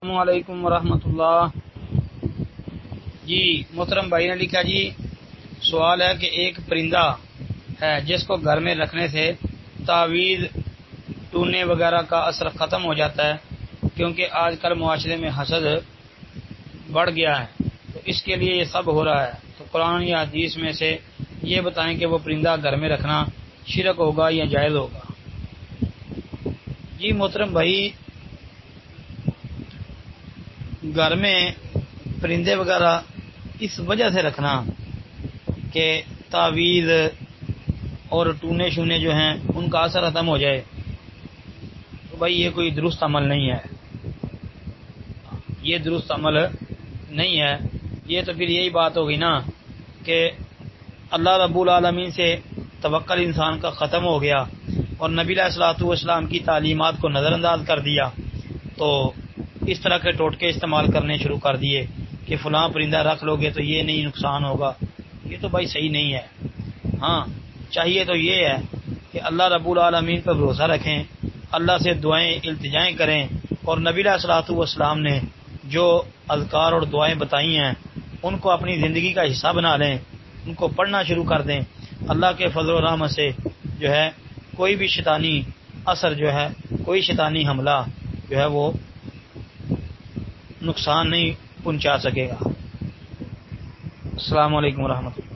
السلام علیکم ورحمۃ اللہ۔ جی محترم بھائی نے لکھا جی سوال ہے کہ ایک پرندہ ہے جس کو گھر میں رکھنے سے تعویذ ٹونے وغیرہ کا اثر ختم ہو جاتا ہے، کیونکہ آج کل معاشرے میں حسد بڑھ گیا ہے، تو اس کے لیے یہ سب ہو رہا ہے، تو قرآن یا حدیث میں سے یہ بتائیں کہ وہ پرندہ گھر میں رکھنا شرک ہوگا یا جائز ہوگا؟ جی محترم بھائی، گھر میں پرندے وغیرہ اس وجہ سے رکھنا کہ تعویذ اور ٹونے شونے جو ہیں ان کا اثر ختم ہو جائے، تو بھائی یہ کوئی درست عمل نہیں ہے، یہ درست عمل نہیں ہے۔ یہ تو پھر یہی بات ہوگی نا کہ اللہ رب العالمین سے توکل انسان کا ختم ہو گیا اور نبی علیہ الصلوۃ والسلام کی تعلیمات کو نظر انداز کر دیا، تو اس طرح کے ٹوٹکے استعمال کرنے شروع کر دیے کہ فلاں پرندہ رکھ لو گے تو یہ نہیں نقصان ہوگا۔ یہ تو بھائی صحیح نہیں ہے۔ ہاں چاہیے تو یہ ہے کہ اللہ رب العالمین پر بھروسہ رکھیں، اللہ سے دعائیں التجائیں کریں، اور نبی علیہ الصلوۃ والسلام نے جو اذکار اور دعائیں بتائی ہیں ان کو اپنی زندگی کا حصہ بنا لیں، ان کو پڑھنا شروع کر دیں۔ اللہ کے فضل و رحمت سے جو ہے کوئی بھی شیطانی اثر جو ہے، کوئی شیطانی حملہ جو ہے وہ نقصان نہیں پہنچا سکے گا۔ السلام علیکم ورحمۃ اللہ۔